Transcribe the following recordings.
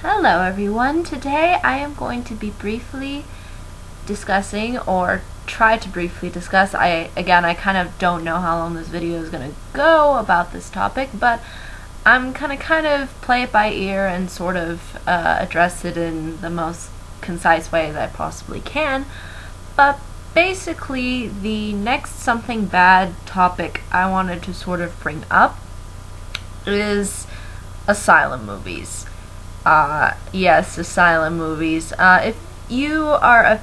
Hello everyone. Today I am going to be briefly discussing, or try to briefly discuss, I kind of don't know how long this video is going to go about this topic, but I'm going to kind of play it by ear and sort of address it in the most concise way that I possibly can. But basically, the next something bad topic I wanted to sort of bring up is Asylum movies. Yes, Asylum movies. If you are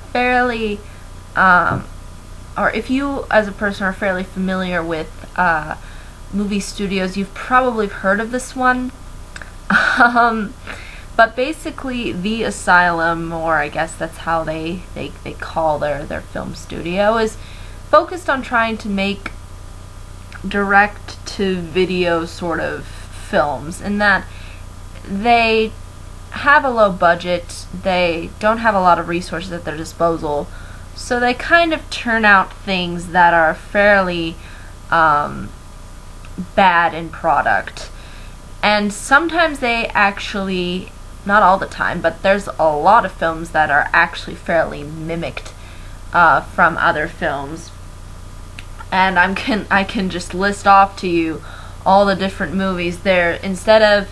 or if you as a person are fairly familiar with movie studios, you've probably heard of this one. But basically, the Asylum, or I guess that's how they call their film studio, is focused on trying to make direct-to-video sort of films, in that they have a low budget, they don't have a lot of resources at their disposal, so they kind of turn out things that are fairly bad in product. And sometimes they actually, not all the time, but there's a lot of films that are actually fairly mimicked from other films. And I can just list off to you all the different movies there. Instead of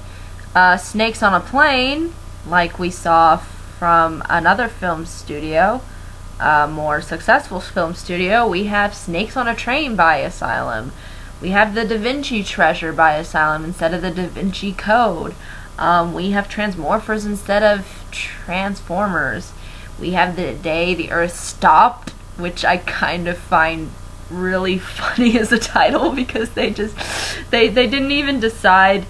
Snakes on a Plane, like we saw from another film studio, a more successful film studio, we have Snakes on a Train by Asylum. We have The Da Vinci Treasure by Asylum instead of The Da Vinci Code. We have Transmorphers instead of Transformers. We have The Day the Earth Stopped, which I kind of find really funny as a title, because they didn't even decide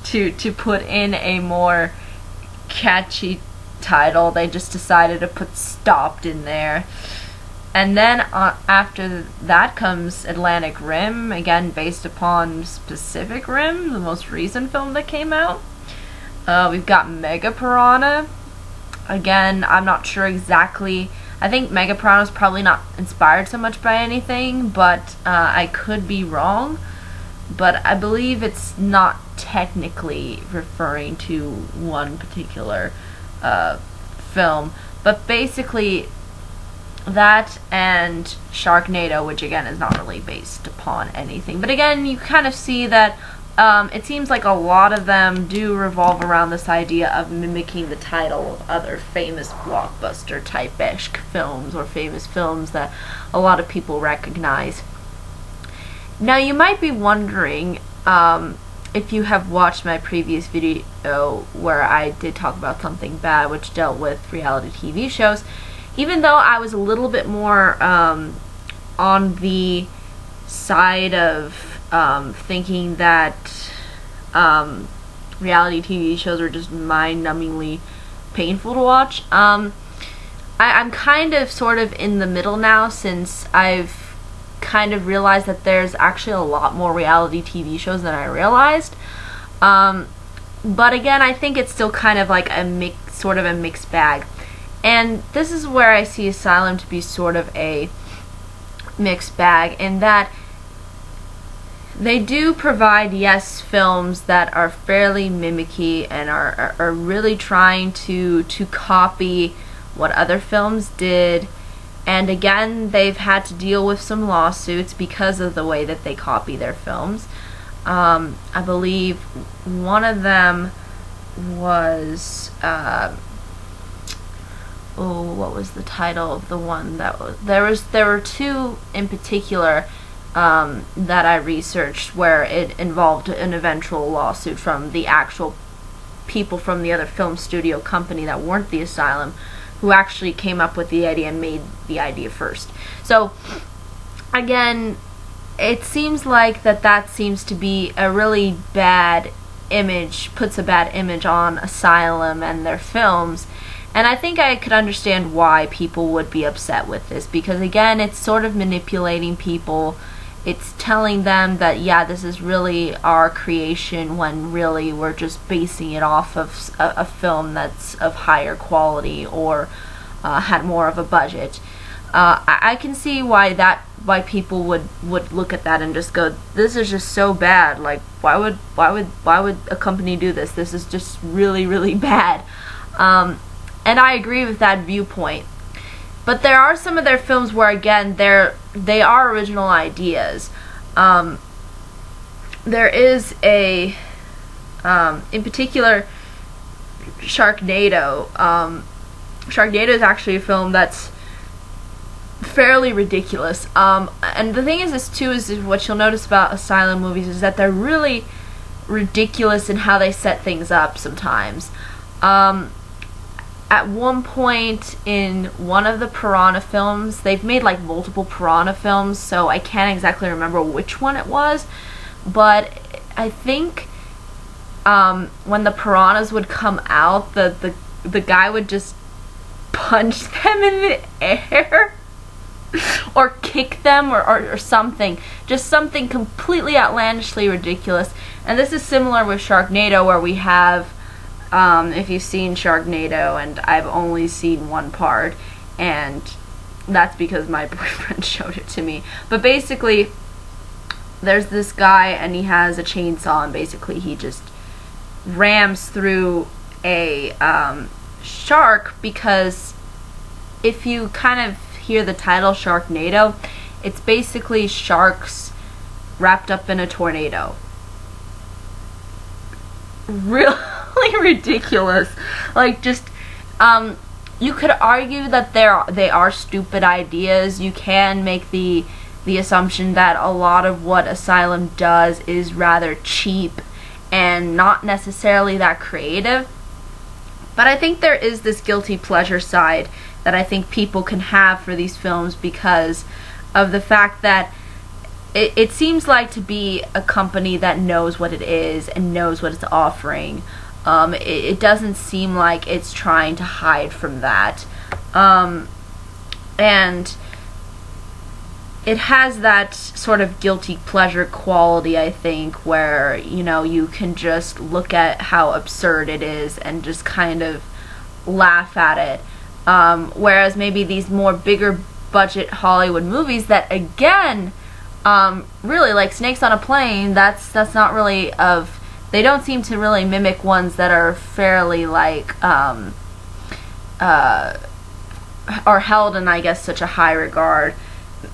to put in a more catchy title. They just decided to put Stopped in there. And then after that comes Atlantic Rim, again based upon Pacific Rim, the most recent film that came out. We've got Megapiranha. Again, I'm not sure exactly. I think Megapiranha is probably not inspired so much by anything, but I could be wrong. But I believe it's not technically referring to one particular film. But basically, that and Sharknado, which again is not really based upon anything. But again, you kind of see that it seems like a lot of them do revolve around this idea of mimicking the title of other famous blockbuster type-ish films, or famous films that a lot of people recognize. Now, you might be wondering, if you have watched my previous video where I did talk about something bad, which dealt with reality TV shows, even though I was a little bit more on the side of thinking that reality TV shows are just mind-numbingly painful to watch, I'm kind of sort of in the middle now, since I've kind of realized that there's actually a lot more reality TV shows than I realized. But again, I think it's still kind of like a mixed bag. And this is where I see Asylum to be sort of a mixed bag, in that they do provide, yes, films that are fairly mimicky and are really trying to copy what other films did. And again, they've had to deal with some lawsuits because of the way that they copy their films. I believe one of them was, what was the title of the one that was? There were two in particular that I researched where it involved an eventual lawsuit from the actual people from the other film studio company that weren't the Asylum, who actually came up with the idea and made the idea first. So, again, it seems like that seems to be a really bad image, puts a bad image on Asylum and their films. And I think I could understand why people would be upset with this, because again, it's sort of manipulating people. It's telling them that, yeah, this is really our creation, when really we're just basing it off of a film that's of higher quality, or had more of a budget. I can see why people would look at that and just go, this is just so bad. Like, why would a company do this? This is just really, really bad. And I agree with that viewpoint. But there are some of their films where, again, they are original ideas. There is in particular, Sharknado. Sharknado is actually a film that's fairly ridiculous. And the thing is, is what you'll notice about Asylum movies is that they're really ridiculous in how they set things up sometimes. At one point in one of the Piranha films, they've made like multiple Piranha films, so I can't exactly remember which one it was, but I think when the piranhas would come out, the guy would just punch them in the air or kick them or something. Just something completely outlandishly ridiculous. And this is similar with Sharknado, where we have, if you've seen Sharknado, and I've only seen one part, and that's because my boyfriend showed it to me. But basically, there's this guy, and he has a chainsaw, and basically he just rams through a shark, because if you kind of hear the title Sharknado, it's basically sharks wrapped up in a tornado. Really ridiculous. Like, just you could argue that they are stupid ideas. You can make the assumption that a lot of what Asylum does is rather cheap and not necessarily that creative. But I think there is this guilty pleasure side that I think people can have for these films, because of the fact that it seems like to be a company that knows what it is and knows what it's offering. It doesn't seem like it's trying to hide from that. And it has that sort of guilty pleasure quality, I think, where, you know, you can just look at how absurd it is and just kind of laugh at it. Whereas maybe these more bigger budget Hollywood movies that, again, really, like Snakes on a Plane, that's not really of, they don't seem to really mimic ones that are fairly like, are held in, I guess, such a high regard.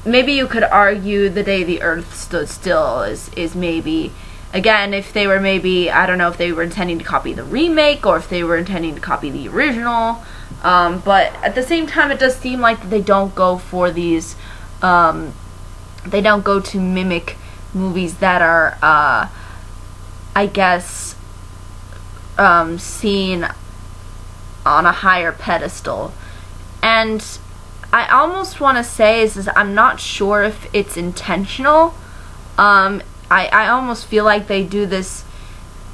Maybe you could argue The Day the Earth Stood Still is maybe, again, if they were maybe, I don't know if they were intending to copy the remake or if they were intending to copy the original, but at the same time, it does seem like they don't go for these, they don't go to mimic movies that are, I guess, seen on a higher pedestal. And I almost want to say is I'm not sure if it's intentional. I almost feel like they do this.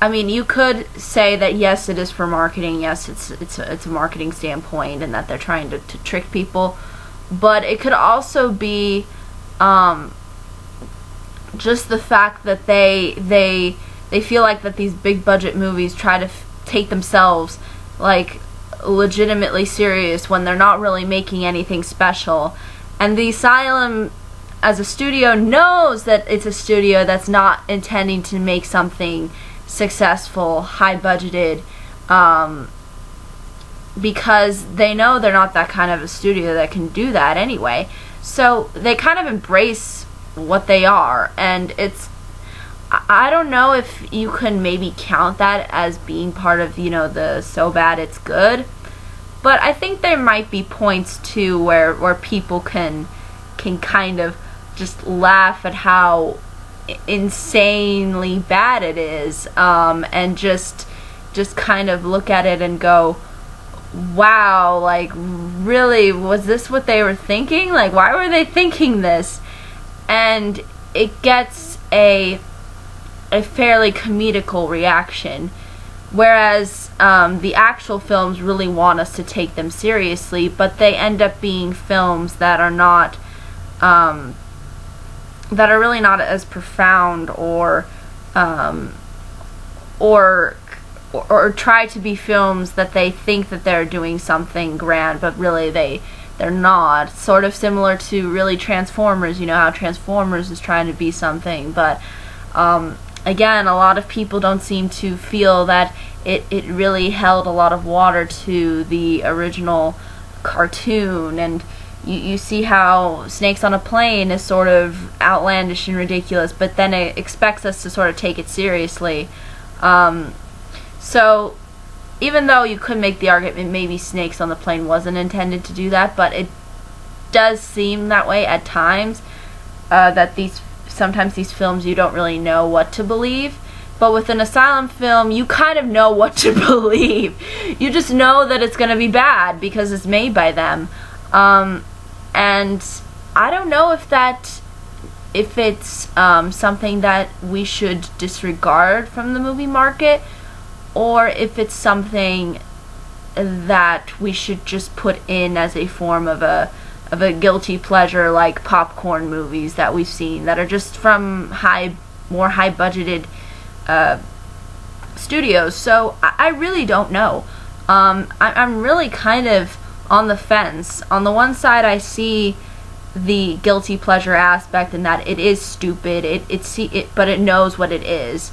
I mean, you could say that yes, it is for marketing. Yes, it's a marketing standpoint, and that they're trying to trick people. But it could also be just the fact that they feel like that these big budget movies try to take themselves like legitimately serious when they're not really making anything special. And the Asylum as a studio knows that it's a studio that's not intending to make something successful, high budgeted, because they know they're not that kind of a studio that can do that anyway. So they kind of embrace what they are, and it's, I don't know if you can maybe count that as being part of, you know, the so bad it's good, but I think there might be points too where people can kind of just laugh at how insanely bad it is, and just kind of look at it and go, wow, like, really, was this what they were thinking? Like, why were they thinking this? And it gets a fairly comedical reaction, whereas the actual films really want us to take them seriously, but they end up being films that are not that are really not as profound or try to be films that they think that they're doing something grand, but really they they're not. Sort of similar to really Transformers, you know, how Transformers is trying to be something, but again, a lot of people don't seem to feel that it really held a lot of water to the original cartoon. And you see how Snakes on a Plane is sort of outlandish and ridiculous, but then it expects us to sort of take it seriously. So even though you could make the argument maybe Snakes on the Plane wasn't intended to do that, but it does seem that way at times, that sometimes these films you don't really know what to believe. But with an Asylum film, you kind of know what to believe. You just know that it's going to be bad because it's made by them. And I don't know if it's something that we should disregard from the movie market, or if it's something that we should just put in as a form of a guilty pleasure, like popcorn movies that we've seen that are just from more high budgeted studios. So I really don't know. I'm really kind of on the fence. On the one side, I see the guilty pleasure aspect in that it is stupid, but it knows what it is.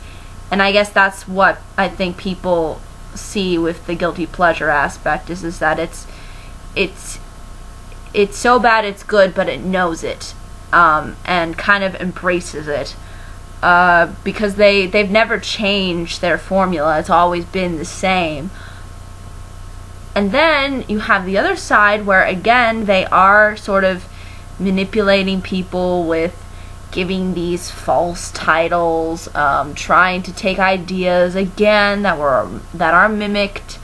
And I guess that's what I think people see with the guilty pleasure aspect is that it's so bad it's good, but it knows it, and kind of embraces it, because they've never changed their formula. It's always been the same. And then you have the other side where, again, they are sort of manipulating people with giving these false titles, trying to take ideas, again, that are mimicked,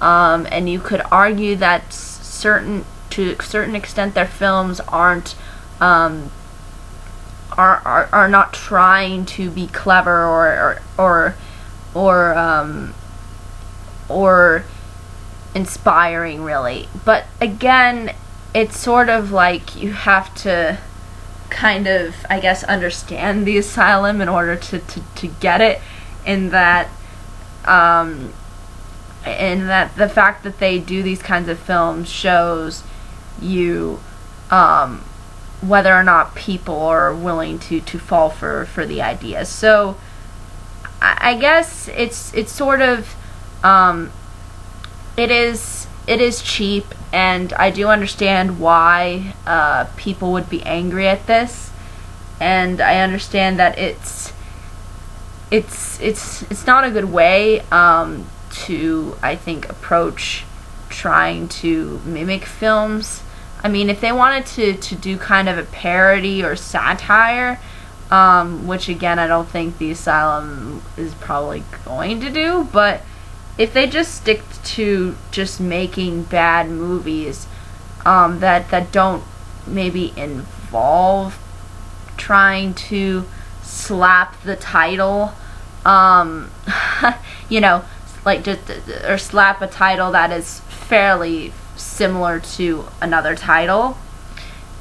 and you could argue that to a certain extent their films are not trying to be clever or inspiring, really. But again, it's sort of like you have to kind of, I guess, understand the Asylum in order to get it, in that the fact that they do these kinds of films shows you whether or not people are willing to fall for the ideas. So I guess it's sort of it is cheap, and I do understand why people would be angry at this, and I understand that it's not a good way to, I think, approach trying to mimic films. I mean, if they wanted to do kind of a parody or satire, which again I don't think the Asylum is probably going to do, but if they just stick to just making bad movies that don't maybe involve trying to slap the title, you know, like or slap a title that is fairly similar to another title,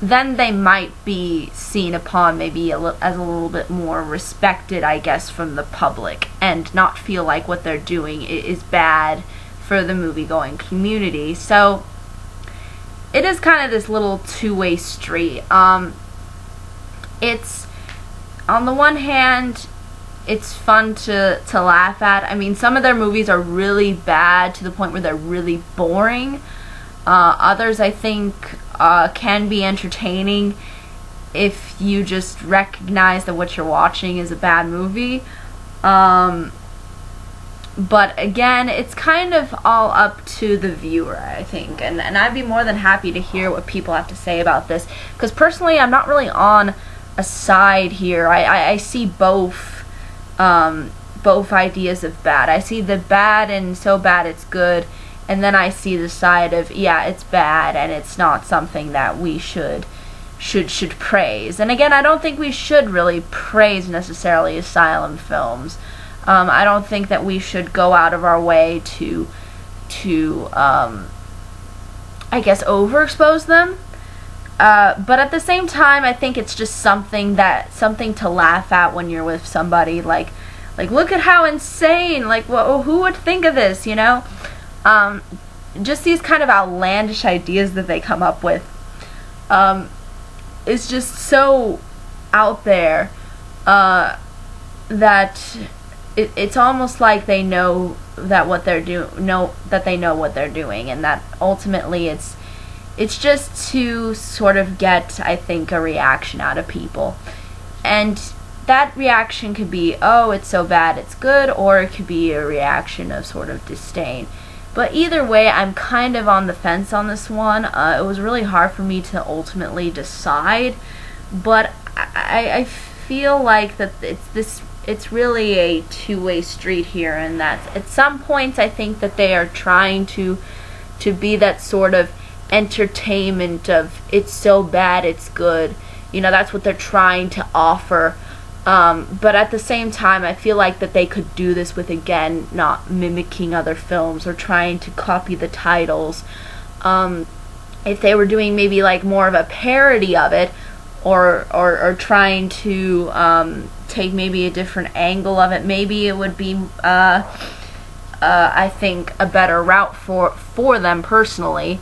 then they might be seen upon maybe as a little bit more respected, I guess, from the public, and not feel like what they're doing is bad for the movie-going community. So it is kind of this little two-way street. It's, on the one hand, it's fun to laugh at. I mean, some of their movies are really bad to the point where they're really boring. Others, I think, can be entertaining if you just recognize that what you're watching is a bad movie. But again, it's kind of all up to the viewer, I think. And I'd be more than happy to hear what people have to say about this. Because personally, I'm not really on a side here. I see both ideas of bad. I see the bad and so bad it's good. And then I see the side of, yeah, it's bad and it's not something that we should praise. And again, I don't think we should really praise necessarily Asylum films. I don't think that we should go out of our way to I guess, overexpose them. But at the same time, I think it's just something to laugh at when you're with somebody. Like look at how insane! Like, who would think of this? You know. just these kind of outlandish ideas that they come up with is just so out there that it's almost like they know that what they're they know what they're doing, and that ultimately it's just to sort of get, I think, a reaction out of people. And that reaction could be, oh, it's so bad it's good, or it could be a reaction of sort of disdain. But either way, I'm kind of on the fence on this one. It was really hard for me to ultimately decide, but I feel like that it's really a two-way street here, and that at some points I think that they are trying to be that sort of entertainment of it's so bad it's good. You know, that's what they're trying to offer. But at the same time, I feel like that they could do this with, again, not mimicking other films or trying to copy the titles. If they were doing maybe like more of a parody of it, or trying to take maybe a different angle of it, maybe it would be, I think, a better route for them personally.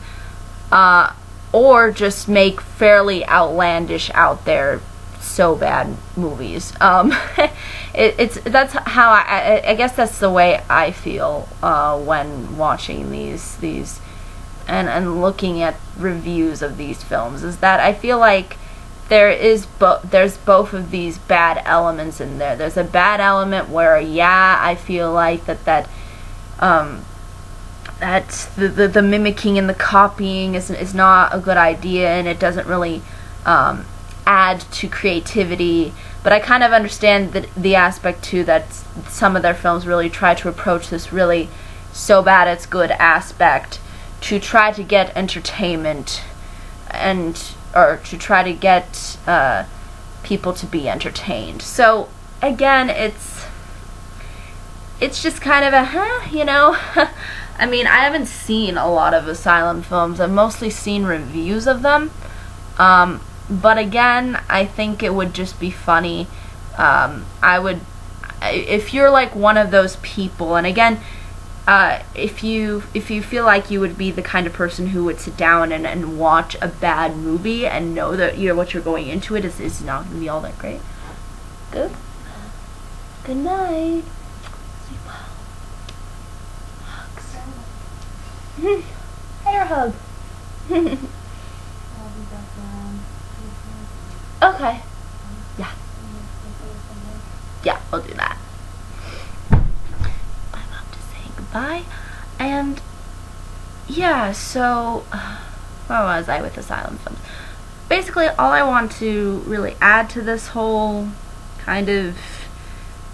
Or just make fairly outlandish, out there, so bad movies. That's how I guess that's the way I feel when watching these and looking at reviews of these films, is that I feel like there's both of these bad elements in there. There's a bad element where, yeah, I feel like that the mimicking and the copying is not a good idea, and it doesn't really add to creativity. But I kind of understand the aspect too that some of their films really try to approach this really so bad it's good aspect to try to get entertainment, or to try to get people to be entertained. So again, it's just kind of a you know. I mean, I haven't seen a lot of Asylum films. I've mostly seen reviews of them. But again, I think it would just be funny. If you're like one of those people, and again, if you feel like you would be the kind of person who would sit down and watch a bad movie and know that what you're going into it is not going to be all that great. Good night. Hair hug. Okay. Yeah. Yeah, we'll do that. I'm up to say goodbye. And yeah, so where was I with Asylum films? Basically, all I want to really add to this whole kind of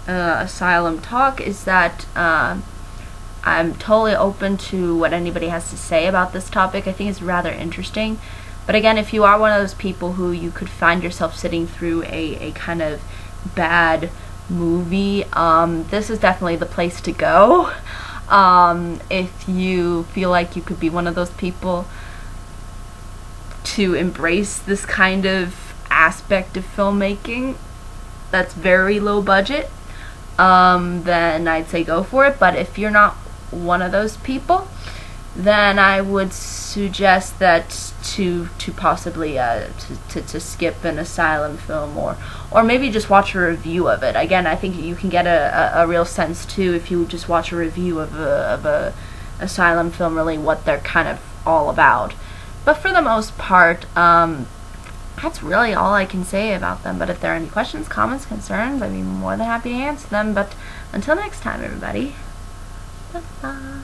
Asylum talk is that I'm totally open to what anybody has to say about this topic. I think it's rather interesting. But again, if you are one of those people who you could find yourself sitting through a kind of bad movie, this is definitely the place to go. If you feel like you could be one of those people to embrace this kind of aspect of filmmaking that's very low budget, then I'd say go for it. But if you're not one of those people, then I would suggest that to possibly to skip an Asylum film, or maybe just watch a review of it. Again, I think you can get a real sense too if you just watch a review of a Asylum film, really what they're kind of all about. But for the most part, that's really all I can say about them. But if there are any questions, comments, concerns, I'd be more than happy to answer them. But until next time, everybody. Bye-bye.